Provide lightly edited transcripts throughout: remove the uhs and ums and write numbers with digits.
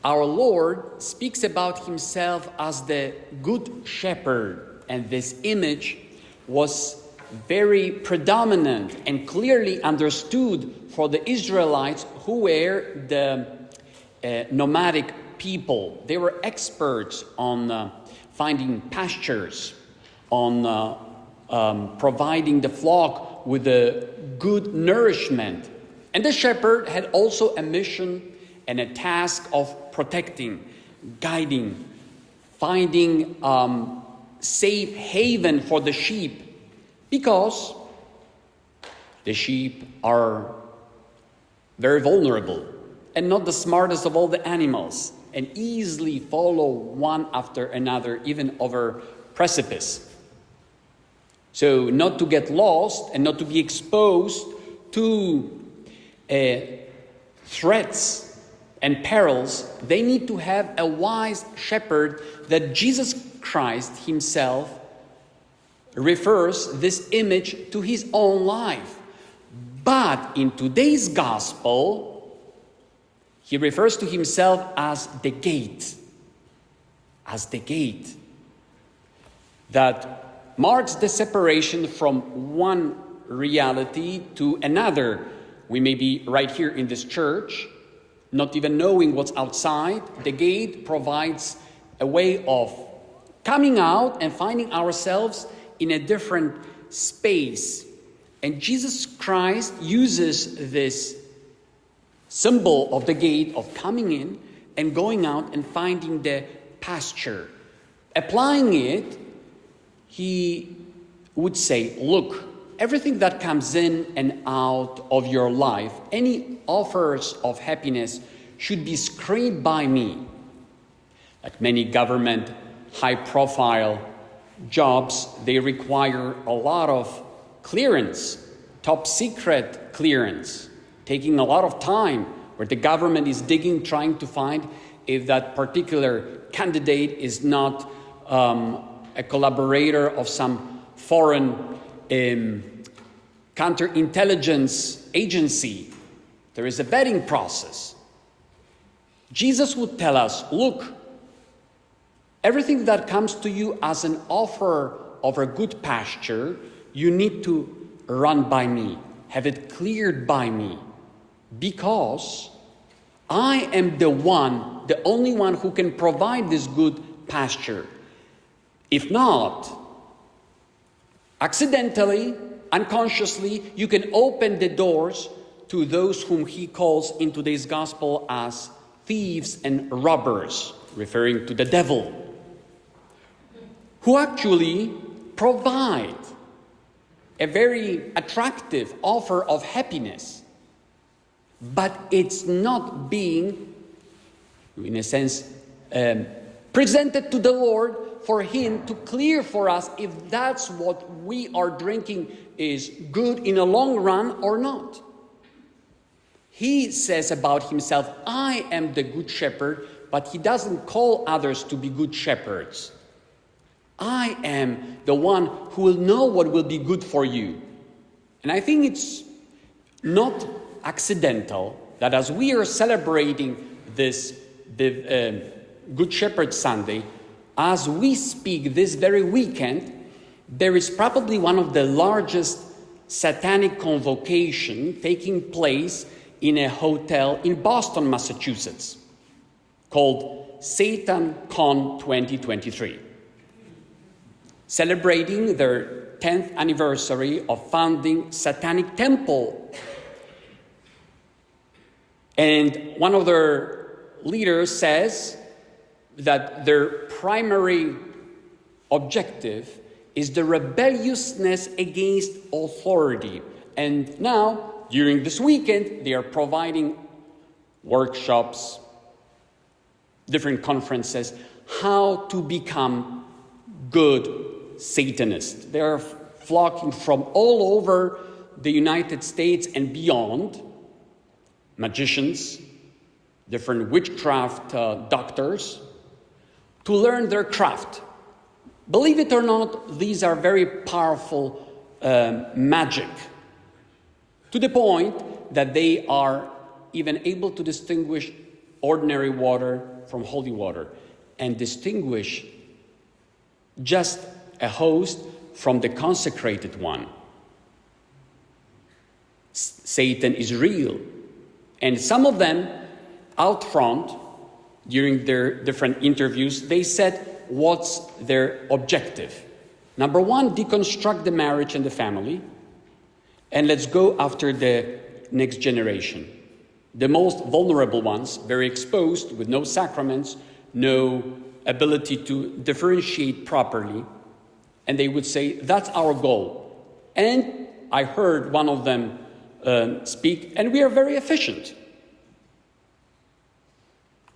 our Lord speaks about himself as the good shepherd, and this image was very predominant and clearly understood for the Israelites, who were the nomadic people. They were experts on finding pastures, on providing the flock with a good nourishment. And the shepherd had also a mission and a task of protecting, guiding, finding safe haven for the sheep, because the sheep are very vulnerable and not the smartest of all the animals, and easily follow one after another, even over precipice. So not to get lost and not to be exposed to threats and perils, they need to have a wise shepherd that Jesus Christ himself refers this image to his own life. But in today's gospel, he refers to himself as the gate that marks the separation from one reality to another. We may be right here in this church, not even knowing what's outside. The gate provides a way of coming out and finding ourselves in a different space. And Jesus Christ uses this symbol of the gate, of coming in and going out and finding the pasture. Applying it, he would say, look, everything that comes in and out of your life, any offers of happiness, should be screened by me. Like many government high-profile jobs, they require a lot of clearance, top secret clearance, taking a lot of time, where the government is digging, trying to find if that particular candidate is not a collaborator of some foreign counterintelligence agency. There is a vetting process. Jesus would tell us, look, everything that comes to you as an offer of a good pasture, you need to run by me, have it cleared by me, because I am the only one who can provide this good pasture. If not, accidentally, unconsciously, you can open the doors to those whom he calls in today's gospel as thieves and robbers, referring to the devil, who actually provide a very attractive offer of happiness, but it's not being, in a sense, presented to the Lord for him to clear for us if that's what we are drinking is good in the long run or not. He says about himself, I am the good shepherd, but he doesn't call others to be good shepherds. I am the one who will know what will be good for you. And I think it's not accidental that as we are celebrating this Good Shepherd Sunday, as we speak this very weekend, there is probably one of the largest satanic convocation taking place in a hotel in Boston, Massachusetts, called Satan Con 2023, celebrating their 10th anniversary of founding Satanic Temple. And one of their leaders says that their primary objective is the rebelliousness against authority. And now, during this weekend, they are providing workshops, different conferences, how to become good Satanists. They are flocking from all over the United States and beyond, magicians, different witchcraft doctors, to learn their craft. Believe it or not, these are very powerful magic, to the point that they are even able to distinguish ordinary water from holy water and distinguish just a host from the consecrated one. Satan is real. And some of them, out front, during their different interviews, they said what's their objective. Number one, deconstruct the marriage and the family, and let's go after the next generation. The most vulnerable ones, very exposed, with no sacraments, no ability to differentiate properly. And they would say, that's our goal. And I heard one of them speak, and we are very efficient.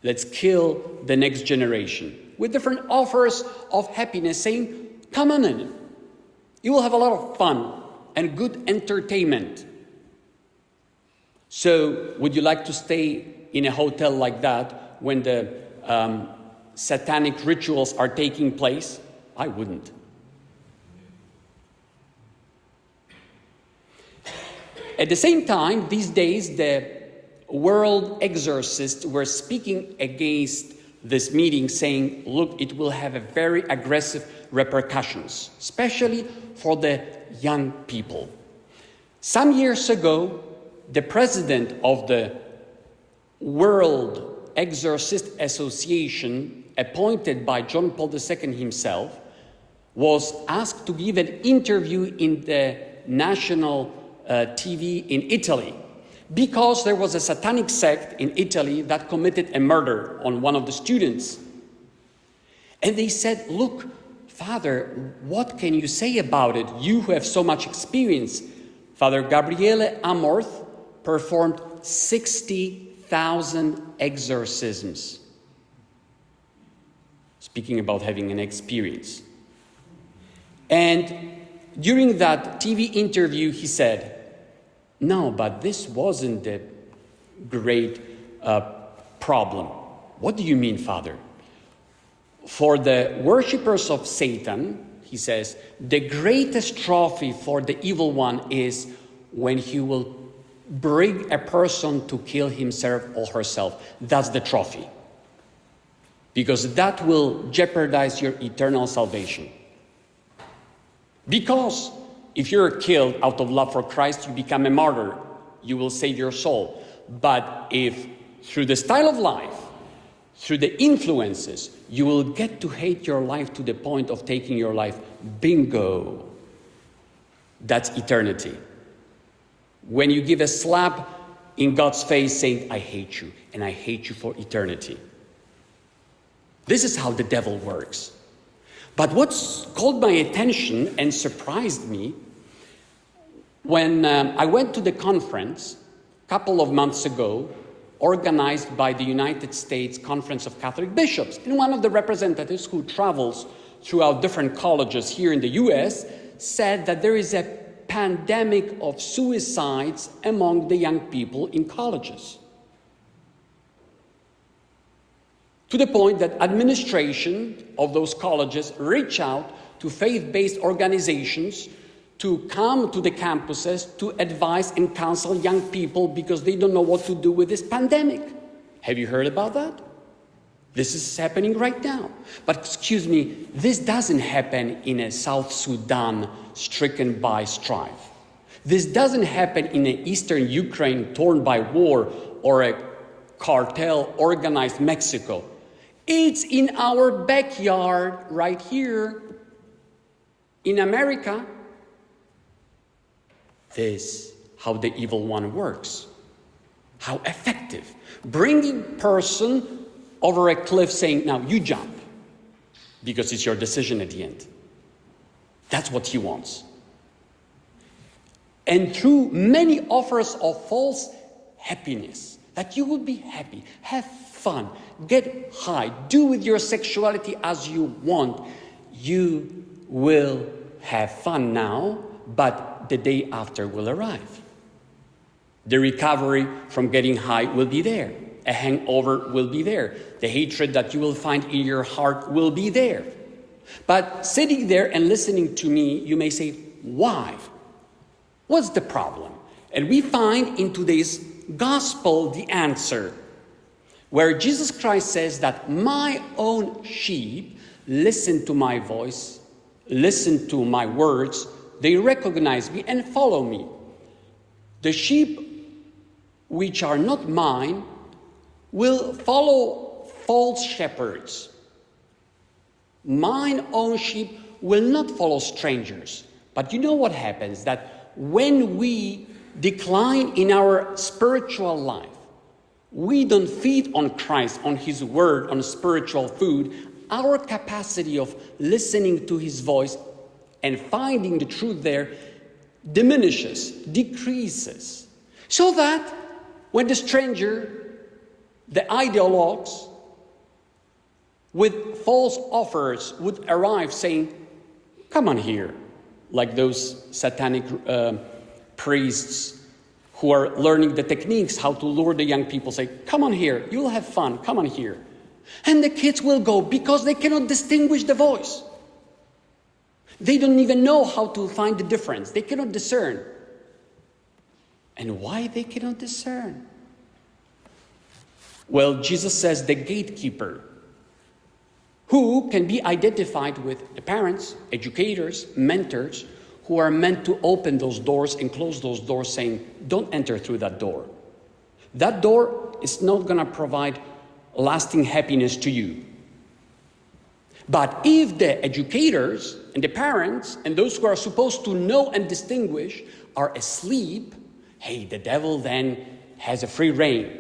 Let's kill the next generation with different offers of happiness, saying, come on in. You will have a lot of fun and good entertainment. So, would you like to stay in a hotel like that when the satanic rituals are taking place? I wouldn't. At the same time, these days, the world exorcists were speaking against this meeting, saying, look, it will have a very aggressive repercussions, especially for the young people. Some years ago, the president of the World Exorcist Association, appointed by John Paul II himself, was asked to give an interview in the national TV in Italy, because there was a satanic sect in Italy that committed a murder on one of the students. And they said, look, Father, what can you say about it? You who have so much experience. Father Gabriele Amorth performed 60,000 exorcisms. Speaking about having an experience. And during that TV interview, he said, no, but this wasn't the great problem. What do you mean, Father? For the worshippers of Satan, he says, the greatest trophy for the evil one is when he will bring a person to kill himself or herself. That's the trophy. Because that will jeopardize your eternal salvation. Because if you're killed out of love for Christ, you become a martyr. You will save your soul. But if through the style of life, through the influences, you will get to hate your life to the point of taking your life, bingo. That's eternity. When you give a slap in God's face saying, I hate you, and I hate you for eternity. This is how the devil works. But what's called my attention and surprised me, when I went to the conference a couple of months ago, organized by the United States Conference of Catholic Bishops, and one of the representatives who travels throughout different colleges here in the US said that there is a pandemic of suicides among the young people in colleges. To the point that administration of those colleges reach out to faith-based organizations to come to the campuses to advise and counsel young people because they don't know what to do with this pandemic. Have you heard about that? This is happening right now. But excuse me, this doesn't happen in a South Sudan stricken by strife. This doesn't happen in an eastern Ukraine torn by war or a cartel organized Mexico. It's in our backyard right here in America. This is how the evil one works. How effective. Bringing person over a cliff saying, now you jump, because it's your decision at the end. That's what he wants. And through many offers of false happiness, that you will be happy, have fun, get high, do with your sexuality as you want, you will have fun now, but the day after will arrive. The recovery from getting high will be there. A hangover will be there. The hatred that you will find in your heart will be there. But sitting there and listening to me, you may say, why? What's the problem? And we find in today's gospel the answer. where Jesus Christ says that my own sheep listen to my voice, listen to my words, they recognize me and follow me. The sheep which are not mine will follow false shepherds. Mine own sheep will not follow strangers. But you know what happens? That when we decline in our spiritual life, we don't feed on Christ, on His Word, on spiritual food, our capacity of listening to His voice and finding the truth there diminishes, decreases. So that when the stranger, the ideologues, with false offers would arrive saying, come on here, like those satanic priests who are learning the techniques, how to lure the young people, say, come on here, you'll have fun, come on here. And the kids will go because they cannot distinguish the voice. They don't even know how to find the difference. They cannot discern. And why they cannot discern? Well, Jesus says the gatekeeper, who can be identified with the parents, educators, mentors, who are meant to open those doors and close those doors, saying, don't enter through that door. That door is not going to provide lasting happiness to you. But if the educators and the parents and those who are supposed to know and distinguish are asleep, hey, the devil then has a free rein.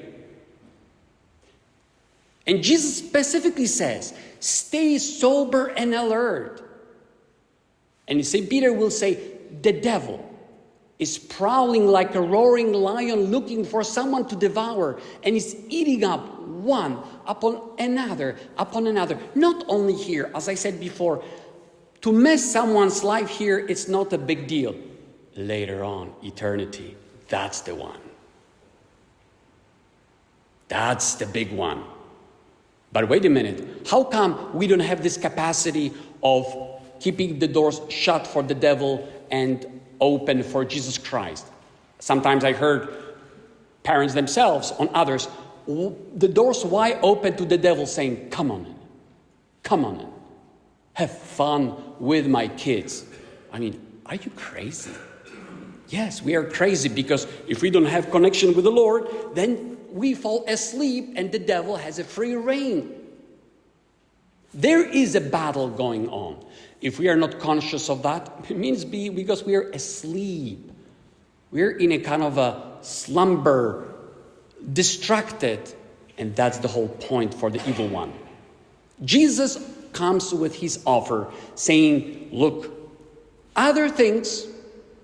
And Jesus specifically says, stay sober and alert. And St. Peter will say, the devil is prowling like a roaring lion looking for someone to devour, and is eating up one upon another. Not only here, as I said before, to mess someone's life here, it's not a big deal. Later on, eternity, that's the one. That's the big one. But wait a minute, how come we don't have this capacity of keeping the doors shut for the devil and open for Jesus Christ? Sometimes I heard parents themselves on others, the doors wide open to the devil, saying, come on in, have fun with my kids. I mean, are you crazy? Yes, we are crazy, because if we don't have connection with the Lord, then we fall asleep and the devil has a free rein. There is a battle going on. If we are not conscious of that, it means because we are asleep. We're in a kind of a slumber, distracted, and that's the whole point for the evil one. Jesus comes with his offer saying, look, other things,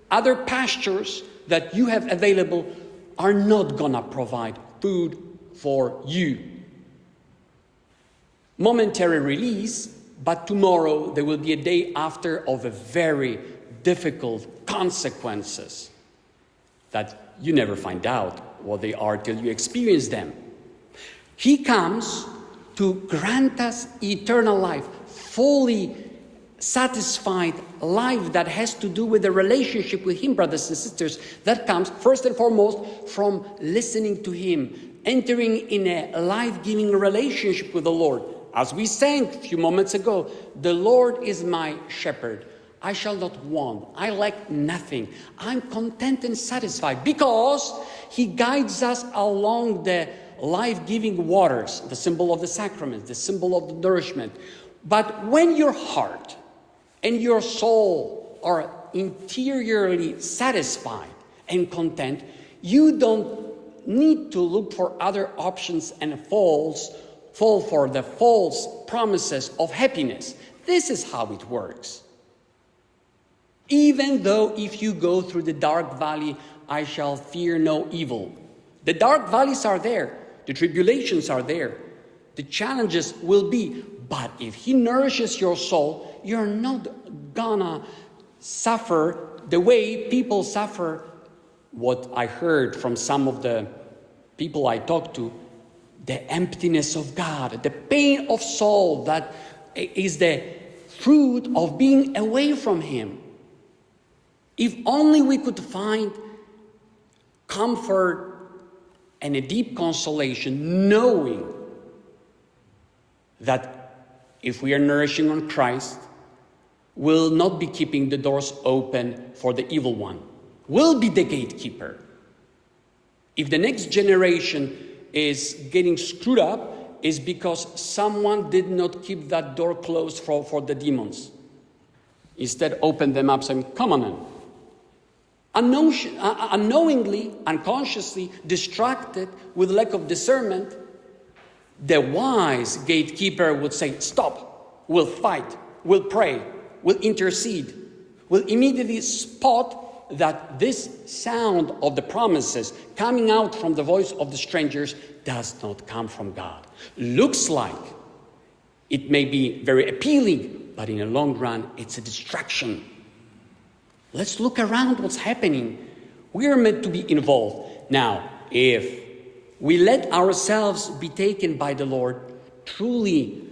other pastures that you have available are not gonna provide food for you. Momentary release, but tomorrow there will be a day after of a very difficult consequences that you never find out what they are till you experience them. He comes to grant us eternal life, fully satisfied life that has to do with the relationship with Him, brothers and sisters. That comes first and foremost from listening to Him, entering in a life-giving relationship with the Lord. As we sang a few moments ago, the Lord is my shepherd. I shall not want. I lack nothing. I'm content and satisfied because He guides us along the life-giving waters, the symbol of the sacraments, the symbol of the nourishment. But when your heart and your soul are interiorly satisfied and content, you don't need to look for other options and fall for the false promises of happiness. This is how it works. Even though if you go through the dark valley, I shall fear no evil. The dark valleys are there. The tribulations are there. The challenges will be. But if He nourishes your soul, you're not gonna suffer the way people suffer. What I heard from some of the people I talked to, the emptiness of God, the pain of soul that is the fruit of being away from Him. If only we could find comfort and a deep consolation knowing that if we are nourishing on Christ, will not be keeping the doors open for the evil one. Will be the gatekeeper. If the next generation is getting screwed up, is because someone did not keep that door closed for the demons. Instead, open them up saying, come on in. Unknowingly, unconsciously, distracted with lack of discernment, the wise gatekeeper would say, stop, we'll fight, we'll pray, we'll intercede, we'll immediately spot that this sound of the promises coming out from the voice of the strangers does not come from God. Looks like it may be very appealing, but in the long run, it's a distraction. Let's look around what's happening. We are meant to be involved. Now, if we let ourselves be taken by the Lord, truly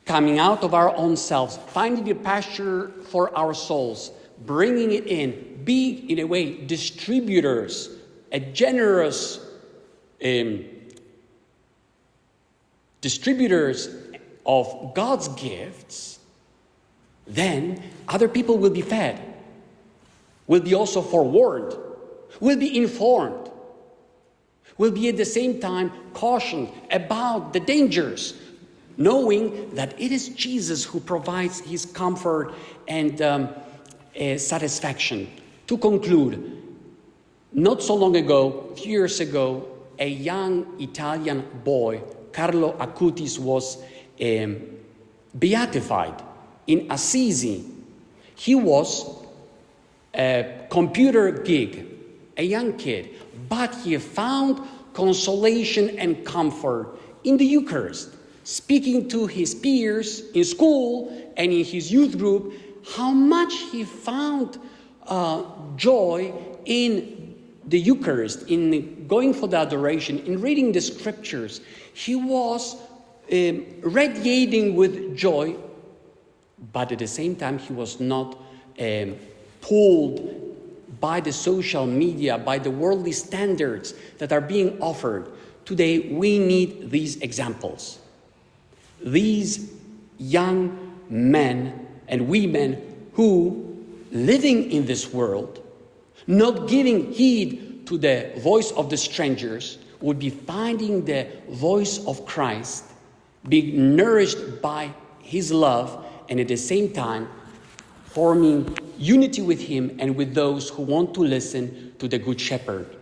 coming out of our own selves, finding a pasture for our souls, bringing it in, being, in a way, distributors, a generous distributors of God's gifts, then other people will be fed, will be also forewarned, will be informed, will be at the same time cautioned about the dangers, knowing that it is Jesus who provides his comfort and satisfaction. To conclude, not so long ago, a few years ago, a young Italian boy, Carlo Acutis, was beatified in Assisi. He was a computer geek, a young kid, but he found consolation and comfort in the Eucharist, speaking to his peers in school and in his youth group, how much he found joy in the Eucharist, in going for the adoration, in reading the scriptures. He was radiating with joy, but at the same time he was not pulled by the social media, by the worldly standards that are being offered. Today we need these examples. These young men and women who, living in this world, not giving heed to the voice of the strangers, would be finding the voice of Christ, being nourished by his love, and at the same time forming unity with him and with those who want to listen to the Good Shepherd.